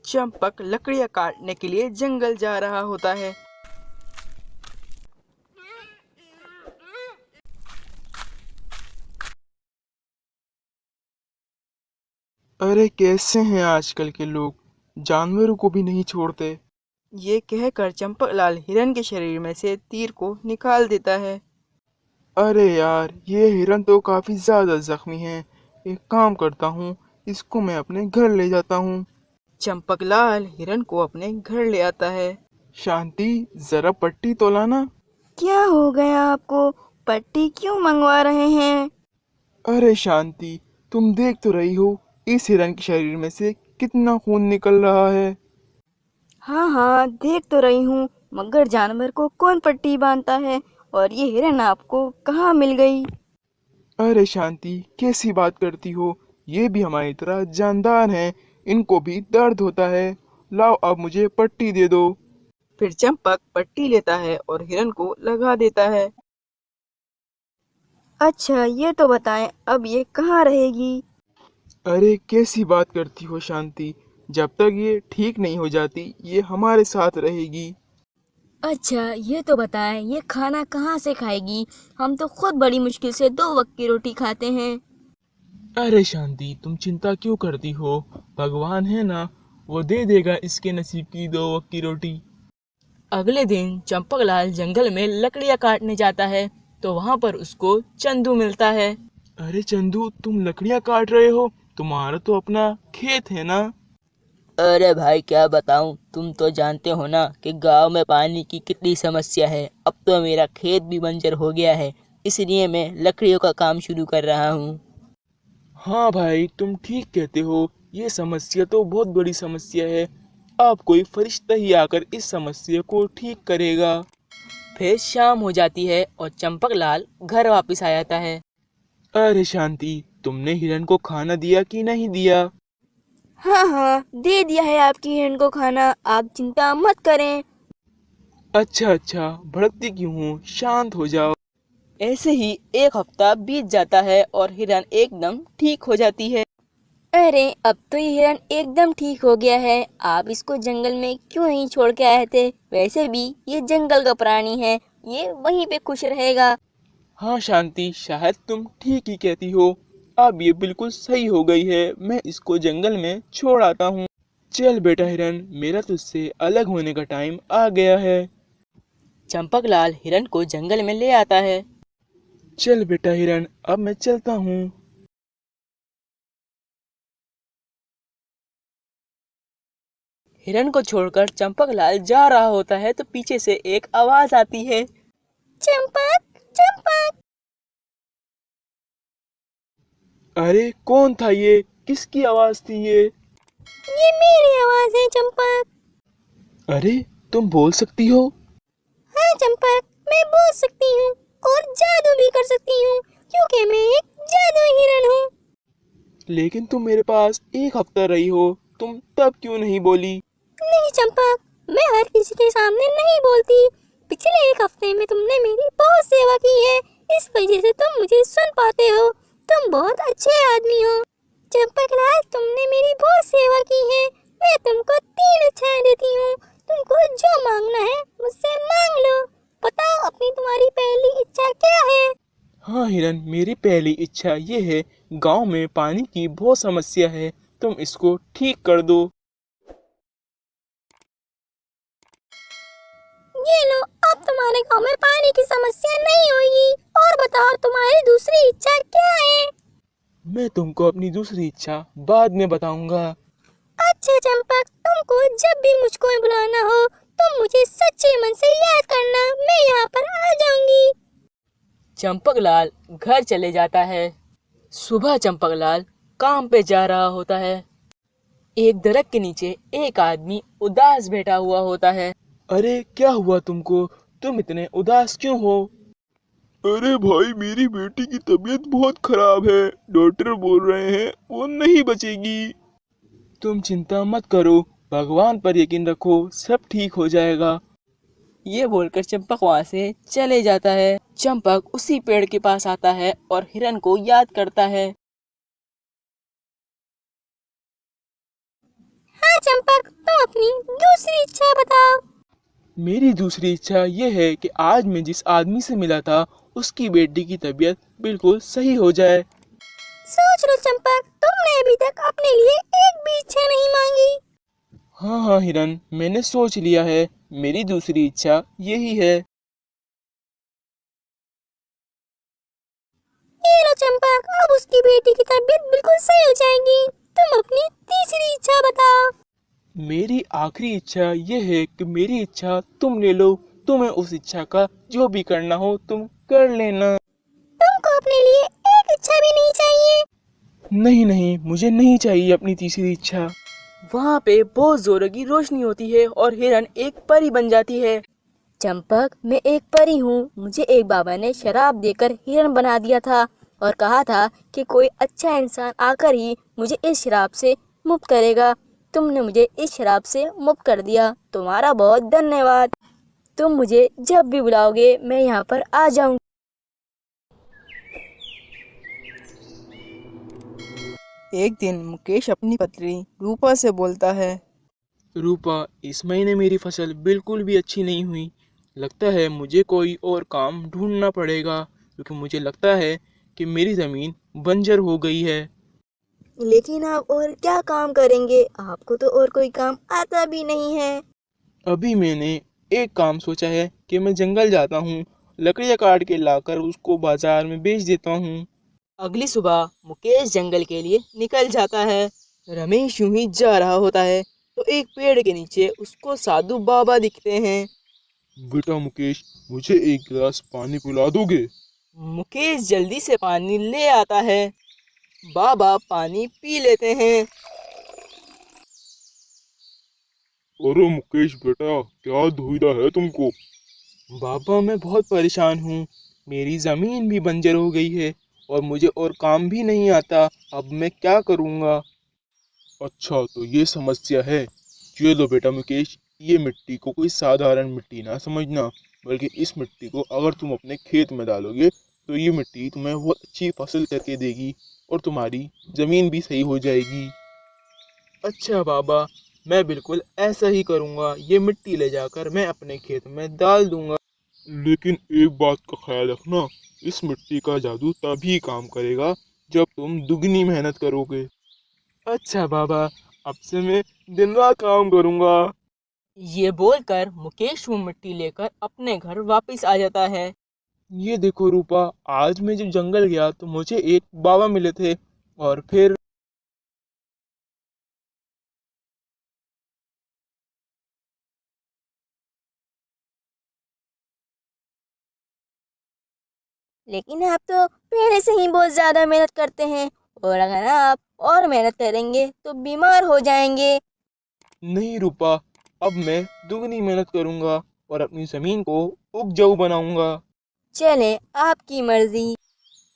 चंपक लकड़ियाँ काटने के लिए जंगल जा रहा होता है। अरे कैसे हैं आजकल के लोग, जानवरों को भी नहीं छोड़ते। ये कहकर चंपकलाल हिरन के शरीर में से तीर को निकाल देता है। अरे यार, ये हिरन तो काफी ज्यादा जख्मी है। एक काम करता हूँ, इसको मैं अपने घर ले जाता हूँ। चंपकलाल हिरन को अपने घर ले आता है। शांति, जरा पट्टी तो लाना। क्या हो गया आपको? पट्टी क्यों मंगवा रहे हैं? अरे शांति, तुम देख तो रही हो इस हिरन के शरीर में से कितना खून निकल रहा है। हाँ हाँ, देख तो रही हूँ, मगर जानवर को कौन पट्टी बांधता है? और ये हिरन आपको कहाँ मिल गई? अरे शांति, कैसी बात करती हो, ये भी हमारी तरह जानदार हैं, इनको भी दर्द होता है। लाओ अब मुझे पट्टी दे दो। फिर चंपक पट्टी लेता है और हिरन को लगा देता है। अच्छा, ये तो बताएं, अब ये कहाँ रहेगी? अरे कैसी बात करती हो शांति, जब तक ये ठीक नहीं हो जाती ये हमारे साथ रहेगी। अच्छा, ये तो बताएं, ये खाना कहाँ से खाएगी? हम तो खुद बड़ी मुश्किल से 2 वक्त की रोटी खाते हैं। अरे शांति, तुम चिंता क्यों करती हो, भगवान है ना, वो दे देगा इसके नसीब की 2 वक्त की रोटी। अगले दिन चंपकलाल जंगल में लकड़ियाँ काटने जाता है तो वहाँ पर उसको चंदू मिलता है। अरे चंदू, तुम लकड़ियाँ काट रहे हो, तुम्हारा तो अपना खेत है ना। अरे भाई क्या बताऊं, तुम तो जानते हो ना कि गांव में पानी की कितनी समस्या है। अब तो मेरा खेत भी बंजर हो गया है, इसलिए मैं लकड़ियों का काम शुरू कर रहा हूँ। हाँ भाई, तुम ठीक कहते हो, ये समस्या तो बहुत बड़ी समस्या है। अब कोई फरिश्ता ही आकर इस समस्या को ठीक करेगा। फिर शाम हो जाती है और चंपकलाल घर वापस आ जाता है। अरे शांति, तुमने हिरन को खाना दिया कि नहीं दिया? हाँ हाँ, दे दिया है आपकी हिरन को खाना, आप चिंता मत करें। अच्छा अच्छा, भड़कती क्यों हो, शांत हो जाओ। ऐसे ही एक हफ्ता बीत जाता है और हिरन एकदम ठीक हो जाती है। अरे, अब तो ये हिरन एकदम ठीक हो गया है। आप इसको जंगल में क्यों नहीं छोड़ के आए थे? वैसे भी ये जंगल का प्राणी है, ये वहीं पे खुश रहेगा। हाँ शांति, शायद तुम ठीक ही कहती हो। अब ये बिल्कुल सही हो गई है, मैं इसको जंगल में छोड़ आता हूँ। चल बेटा हिरन, मेरा तुझसे अलग होने का टाइम आ गया है। चंपकलाल हिरन को जंगल में ले आता है। चल बेटा हिरन, अब मैं चलता हूँ। हिरन को छोड़कर चंपकलाल जा रहा होता है तो पीछे से एक आवाज आती है। चंपक, चंपक। अरे कौन था ये, किसकी आवाज थी ये? ये मेरी आवाज है चंपक। अरे, तुम बोल सकती हो? हाँ चंपक, मैं बोल सकती हूँ और जादू भी कर सकती हूँ, क्योंकि मैं एक जादुई हिरन हूँ। लेकिन तुम मेरे पास एक हफ्ता रही हो, तुम तब क्यों नहीं बोली? नहीं चंपक, मैं हर किसी के सामने नहीं बोलती। पिछले 1 हफ्ते में तुमने मेरी बहुत सेवा की है, इस वजह से तुम मुझे सुन पाते हो। तुम बहुत अच्छे आदमी हो। चंपकलाल, तुमने मेरी बहुत सेवा की है। मैं तुमको 3 इच्छाएं देती हूँ। तुमको जो मांगना है मुझसे मांग लो। बताओ, अपनी तुम्हारी पहली इच्छा क्या है? हाँ हिरन, मेरी पहली इच्छा ये है, गांव में पानी की बहुत समस्या है, तुम इसको ठीक कर दो। ये लो, अब तुम्हारे गांव में पानी की समस्या नहीं होगी। और बताओ, तुम्हारी दूसरी इच्छा क्या है? मैं तुमको अपनी दूसरी इच्छा बाद में बताऊंगा। अच्छा चंपक, तुमको जब भी मुझको बुलाना हो, तुम मुझे सच्चे मन से याद करना, मैं यहाँ पर आ जाऊंगी। चंपकलाल घर चले जाता है। सुबह चंपकलाल काम पे जा रहा होता है। एक दरख्त के नीचे एक आदमी उदास बैठा हुआ होता है। अरे क्या हुआ तुमको, तुम इतने उदास क्यों हो? अरे भाई, मेरी बेटी की तबीयत बहुत खराब है, डॉक्टर बोल रहे हैं वो नहीं बचेगी। तुम चिंता मत करो, भगवान पर यकीन रखो, सब ठीक हो जाएगा। ये बोलकर चंपक वहाँ से चले जाता है। चंपक उसी पेड़ के पास आता है और हिरन को याद करता है। हाँ चंपक, तुम अपनी दूसरी इच्छा बताओ। मेरी दूसरी इच्छा ये है कि आज मैं जिस आदमी से मिला था उसकी बेटी की तबीयत बिल्कुल सही हो जाए। सोच लो चंपक, तुमने अभी तक अपने लिए एक भी इच्छा नहीं मांगी। हाँ हाँ हिरन, मैंने सोच लिया है। मेरी दूसरी इच्छा यही है। ये लो चंपक, अब उसकी बेटी की तबीयत बिल्कुल सही हो जाएगी। तुम अपनी तीसरी इच्छा बताओ। मेरी आखिरी इच्छा ये है कि मेरी इच्छा तुम ले लो। तुम्हें उस इच्छा का जो भी करना हो तुम कर लेना। तुमको अपने लिए एक इच्छा भी नहीं चाहिए? नहीं नहीं, मुझे नहीं चाहिए अपनी तीसरी इच्छा। वहाँ पे बहुत जोरों की रोशनी होती है और हिरन एक परी बन जाती है। चंपक, मैं एक परी हूँ। मुझे एक बाबा ने शराब देकर हिरण बना दिया था और कहा था कि कोई अच्छा इंसान आकर ही मुझे इस शराब से मुक्त करेगा। तुमने मुझे इस शराब से मुक्त कर दिया, तुम्हारा बहुत धन्यवाद। तुम मुझे जब भी बुलाओगे मैं यहाँ पर आ जाऊंगी। एक दिन मुकेश अपनी पत्नी रूपा से बोलता है। रूपा, इस महीने मेरी फसल बिल्कुल भी अच्छी नहीं हुई। लगता है मुझे कोई और काम ढूंढना पड़ेगा, क्योंकि मुझे लगता है कि मेरी ज़मीन बंजर हो गई है। लेकिन आप और क्या काम करेंगे? आपको तो और कोई काम आता भी नहीं है। अभी मैंने एक काम सोचा है कि मैं जंगल जाता हूँ, लकड़ियाँ काट के लाकर उसको बाजार में बेच देता हूँ। अगली सुबह मुकेश जंगल के लिए निकल जाता है। रमेश यूं ही जा रहा होता है तो एक पेड़ के नीचे उसको साधु बाबा दिखते हैं। बेटा मुकेश, मुझे एक गिलास पानी पिला दोगे? मुकेश जल्दी से पानी ले आता है। बाबा पानी पी लेते हैं। अरे मुकेश बेटा, क्या दुविधा है तुमको? बाबा, मैं बहुत परेशान हूँ। मेरी ज़मीन भी बंजर हो गई है और मुझे और काम भी नहीं आता। अब मैं क्या करूँगा? अच्छा, तो ये समस्या है। ये लो बेटा मुकेश, ये मिट्टी को कोई साधारण मिट्टी ना समझना, बल्कि इस मिट्टी को अगर तुम अपने खेत में डालोगे तो ये मिट्टी तुम्हें बहुत अच्छी फसल करके देगी और तुम्हारी ज़मीन भी सही हो जाएगी। अच्छा बाबा, मैं बिल्कुल ऐसा ही करूँगा। ये मिट्टी ले जाकर मैं अपने खेत में डाल दूँगा। लेकिन एक बात का ख्याल रखना, इस मिट्टी का जादू तभी काम करेगा जब तुम दुगनी मेहनत करोगे। अच्छा बाबा, अब से मैं दिन रात काम करूँगा। ये बोलकर मुकेश वो मिट्टी लेकर अपने घर वापस आ जाता है। ये देखो रूपा, आज मैं जब जंगल गया तो मुझे एक बाबा मिले थे और फिर लेकिन आप तो पहले से ही बहुत ज़्यादा मेहनत करते हैं और अगर आप और मेहनत करेंगे तो बीमार हो जाएंगे। नहीं रूपा, अब मैं दुगनी मेहनत करूँगा और अपनी ज़मीन को उपजाऊ बनाऊँगा। चले, आपकी मर्जी।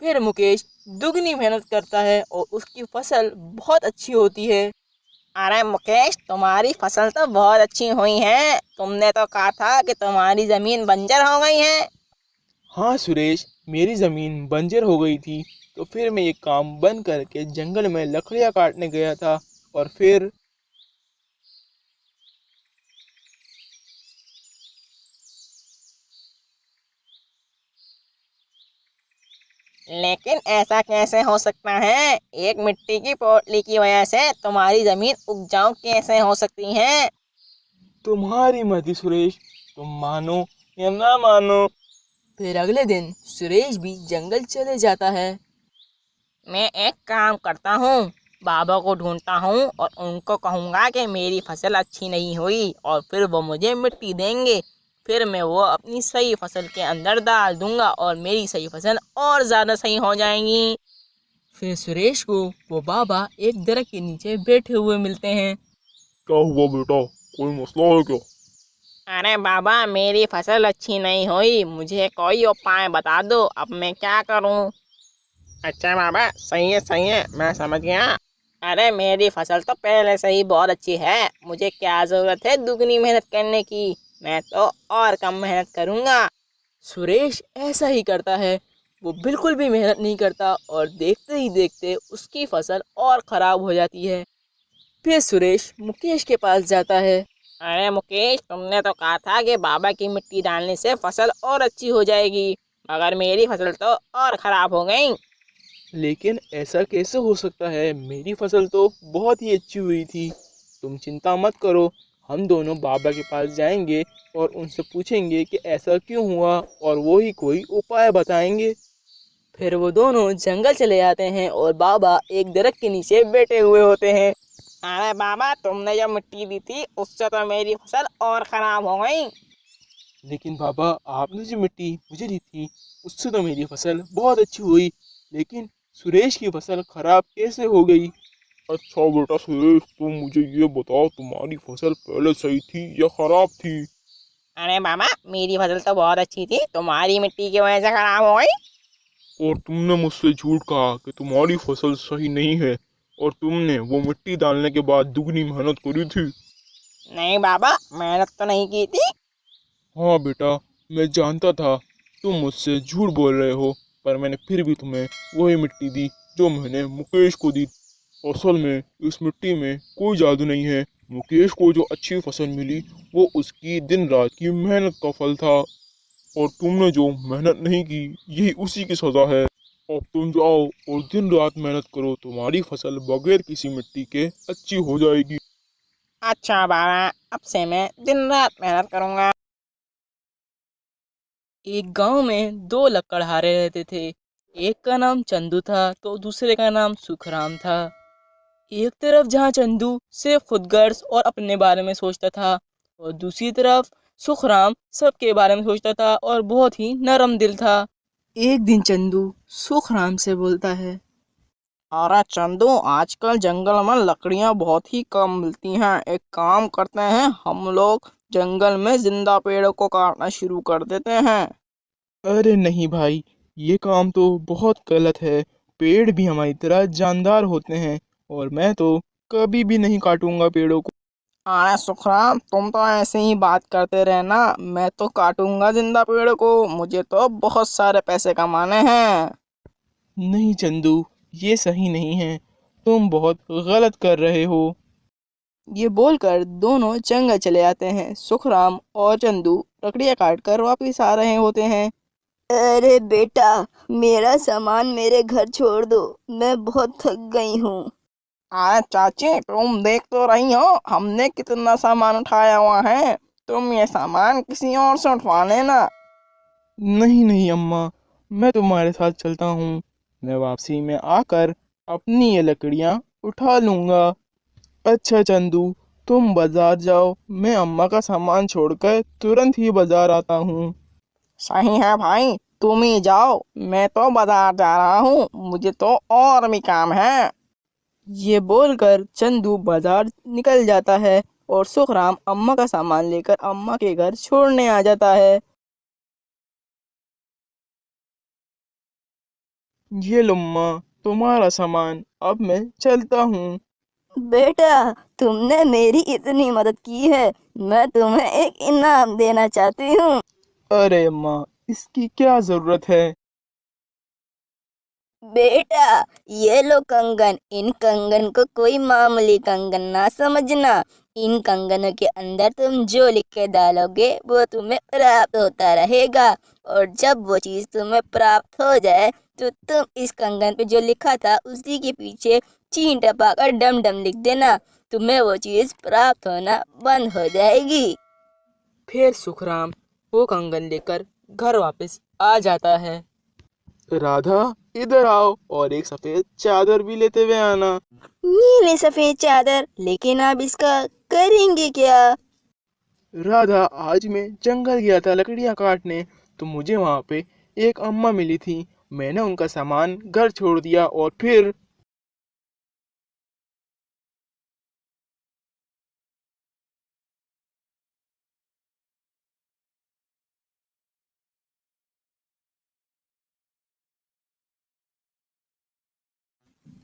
फिर मुकेश दुगनी मेहनत करता है और उसकी फसल बहुत अच्छी होती है। अरे मुकेश, तुम्हारी फसल तो बहुत अच्छी हुई है। तुमने तो कहा था कि तुम्हारी जमीन बंजर हो गई है। हाँ सुरेश, मेरी ज़मीन बंजर हो गई थी तो फिर मैं ये काम बंद करके जंगल में लकड़ियाँ काटने गया था और फिर लेकिन ऐसा कैसे हो सकता है? एक मिट्टी की पोटली की वजह से तुम्हारी जमीन उपजाऊ कैसे हो सकती है? तुम्हारी मर्जी सुरेश, तुम मानो या ना मानो। फिर अगले दिन सुरेश भी जंगल चले जाता है। मैं एक काम करता हूँ, बाबा को ढूंढता हूँ और उनको कहूँगा कि मेरी फसल अच्छी नहीं हुई और फिर वो मुझे मिट्टी देंगे। फिर मैं वो अपनी सही फसल के अंदर डाल दूँगा और मेरी सही फसल और ज़्यादा सही हो जाएंगी। फिर सुरेश को वो बाबा एक दरख्त के नीचे बैठे हुए मिलते हैं। क्या हुआ बेटा, कोई मसला है क्या? अरे बाबा, मेरी फसल अच्छी नहीं हुई, मुझे कोई उपाय बता दो, अब मैं क्या करूँ? अच्छा बाबा, सही है, मैं समझ गया। अरे मेरी फसल तो पहले से ही बहुत अच्छी है, मुझे क्या ज़रूरत है दुगनी मेहनत करने की? मैं तो और कम मेहनत करूँगा। सुरेश ऐसा ही करता है। वो बिल्कुल भी मेहनत नहीं करता और देखते ही देखते उसकी फसल और ख़राब हो जाती है। फिर सुरेश मुकेश के पास जाता है। अरे मुकेश, तुमने तो कहा था कि बाबा की मिट्टी डालने से फसल और अच्छी हो जाएगी, मगर मेरी फसल तो और खराब हो गई। लेकिन ऐसा कैसे हो सकता है? मेरी फसल तो बहुत ही अच्छी हुई थी। तुम चिंता मत करो, हम दोनों बाबा के पास जाएंगे और उनसे पूछेंगे कि ऐसा क्यों हुआ, और वो ही कोई उपाय बताएंगे। फिर वो दोनों जंगल चले जाते हैं और बाबा एक दरख्त के नीचे बैठे हुए होते हैं। अरे बाबा, तुमने जो मिट्टी दी थी उससे तो मेरी फसल और खराब हो गई। लेकिन बाबा, आपने जो मिट्टी मुझे दी थी उससे तो मेरी फसल बहुत अच्छी हुई, लेकिन सुरेश की फसल खराब कैसे हो गई? अच्छा बेटा सुरेश, तुम मुझे ये बताओ, तुम्हारी फसल पहले सही थी या खराब थी? अरे बाबा, मेरी फसल तो बहुत अच्छी थी, तुम्हारी मिट्टी की वजह से खराब हो गई। और तुमने मुझसे झूठ कहा कि तुम्हारी फसल सही नहीं है, और तुमने वो मिट्टी डालने के बाद दुगनी मेहनत करी थी। नहीं बाबा, मेहनत तो नहीं की थी। हाँ बेटा, मैं जानता था तुम मुझसे झूठ बोल रहे हो, पर मैंने फिर भी तुम्हें वही मिट्टी दी जो मैंने मुकेश को दी। असल में इस मिट्टी में कोई जादू नहीं है। मुकेश को जो अच्छी फसल मिली वो उसकी दिन रात की मेहनत का फल था, और तुमने जो मेहनत नहीं की यही उसी की सजा है। अब तुम जाओ और दिन रात मेहनत करो, तुम्हारी फसल बगैर किसी मिट्टी के अच्छी हो जाएगी। अच्छा बाबा, अब से मैं दिन रात मेहनत करूंगा। एक गांव में दो लकड़हारे रहते थे। एक का नाम चंदू था तो दूसरे का नाम सुखराम था। एक तरफ जहाँ चंदू सिर्फ खुदगर्ज और अपने बारे में सोचता था, और दूसरी तरफ सुखराम सबके बारे में सोचता था और बहुत ही नरम दिल था। एक दिन चंदू सुखराम से बोलता है। अरे चंदू, आजकल जंगल में लकड़ियां बहुत ही कम मिलती हैं। एक काम करते हैं, हम लोग जंगल में जिंदा पेड़ों को काटना शुरू कर देते हैं। अरे नहीं भाई, ये काम तो बहुत गलत है। पेड़ भी हमारी तरह जानदार होते हैं, और मैं तो कभी भी नहीं काटूंगा पेड़ों को। अरे सुखराम, तुम तो ऐसे ही बात करते रहना, मैं तो काटूंगा जिंदा पेड़ को। मुझे तो बहुत सारे पैसे कमाने हैं। नहीं चंदू, ये सही नहीं है, तुम बहुत गलत कर रहे हो। ये बोलकर दोनों जंगल चले जाते हैं। सुखराम और चंदू लकड़ियाँ काटकर वापस आ रहे होते हैं। अरे बेटा, मेरा सामान मेरे घर छोड़ दो, मैं बहुत थक गई हूँ। अरे चाची, तुम देख तो रही हो हमने कितना सामान उठाया हुआ है। तुम ये सामान किसी और से उठवा लेना। नहीं नहीं अम्मा, मैं तुम्हारे साथ चलता हूँ। मैं वापसी में आकर अपनी ये लकड़ियाँ उठा लूँगा। अच्छा चंदू, तुम बाजार जाओ, मैं अम्मा का सामान छोड़कर तुरंत ही बाजार आता हूँ। सही है भाई, तुम ही जाओ, मैं तो बाजार जा रहा हूँ, मुझे तो और भी काम है। ये बोलकर चंदू बाजार निकल जाता है और सुखराम अम्मा का सामान लेकर अम्मा के घर छोड़ने आ जाता है। ये लो अम्मा, तुम्हारा सामान, अब मैं चलता हूँ। बेटा, तुमने मेरी इतनी मदद की है, मैं तुम्हें एक इनाम देना चाहती हूँ। अरे अम्मा, इसकी क्या जरूरत है? बेटा, ये लो कंगन। इन कंगन को कोई मामूली कंगन ना समझना। इन कंगनों के अंदर तुम जो लिख के डालोगे वो तुम्हें प्राप्त होता रहेगा, और जब वो चीज तुम्हें प्राप्त हो जाए तो तुम इस कंगन पे जो लिखा था उसी के पीछे चीन टपाकर डम डम लिख देना। तुम्हें वो चीज प्राप्त होना बंद हो जाएगी। फिर सुखराम वो कंगन लेकर घर वापस आ जाता है। राधा, इधर आओ और एक सफेद चादर भी लेते हुए आना। नीली सफेद चादर, लेकिन आप इसका करेंगे क्या? राधा, आज मैं जंगल गया था लकड़ियाँ काटने, तो मुझे वहाँ पे एक अम्मा मिली थी। मैंने उनका सामान घर छोड़ दिया, और फिर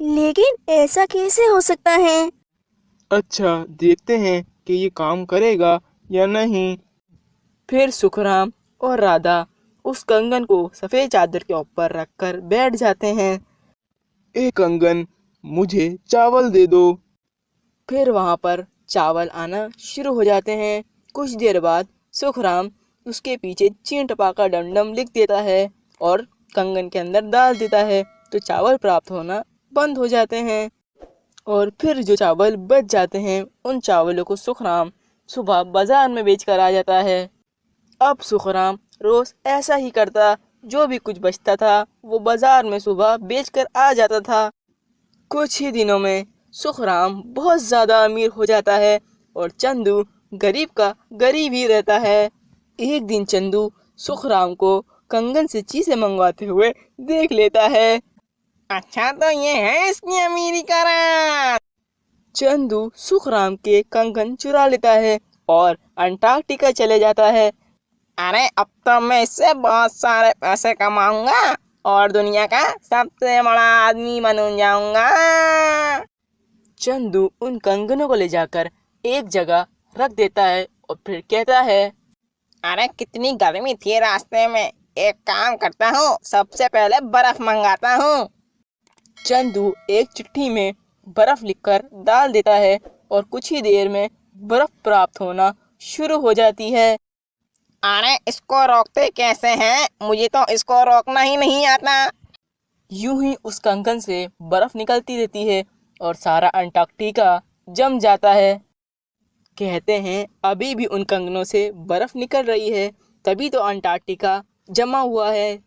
लेकिन ऐसा कैसे हो सकता है? अच्छा, देखते हैं कि ये काम करेगा या नहीं। फिर सुखराम और राधा उस कंगन को सफेद चादर के ऊपर रखकर बैठ जाते हैं। ए कंगन, मुझे चावल दे दो। फिर वहाँ पर चावल आना शुरू हो जाते हैं। कुछ देर बाद सुखराम उसके पीछे चीन टपाका डमडम लिख देता है और कंगन के अंदर डाल देता है, तो चावल प्राप्त होना बंद हो जाते हैं। और फिर जो चावल बच जाते हैं उन चावलों को सुखराम सुबह बाजार में बेच कर आ जाता है। अब सुखराम रोज ऐसा ही करता, जो भी कुछ बचता था वो बाजार में सुबह बेच कर आ जाता था। कुछ ही दिनों में सुखराम बहुत ज़्यादा अमीर हो जाता है और चंदू गरीब का गरीब ही रहता है। एक दिन चंदू सुखराम को कंगन से चीजें मंगवाते हुए देख लेता है। अच्छा, तो ये है इसकी अमीरी का राज। चंदू सुखराम के कंगन चुरा लेता है और अंटार्कटिका चले जाता है। अरे अब तो मैं इससे बहुत सारे पैसे कमाऊंगा और दुनिया का सबसे बड़ा आदमी बन जाऊंगा। चंदू उन कंगनों को ले जाकर एक जगह रख देता है और फिर कहता है, अरे कितनी गर्मी थी रास्ते में, एक काम करता हूँ, सबसे पहले बर्फ मंगाता हूँ। चंदू एक चिट्ठी में बर्फ लिखकर डाल देता है और कुछ ही देर में बर्फ प्राप्त होना शुरू हो जाती है। अरे इसको रोकते कैसे हैं? मुझे तो इसको रोकना ही नहीं आता। यूं ही उस कंगन से बर्फ निकलती रहती है और सारा अंटार्कटिका जम जाता है। कहते हैं अभी भी उन कंगनों से बर्फ निकल रही है, तभी तो अंटार्कटिका जमा हुआ है।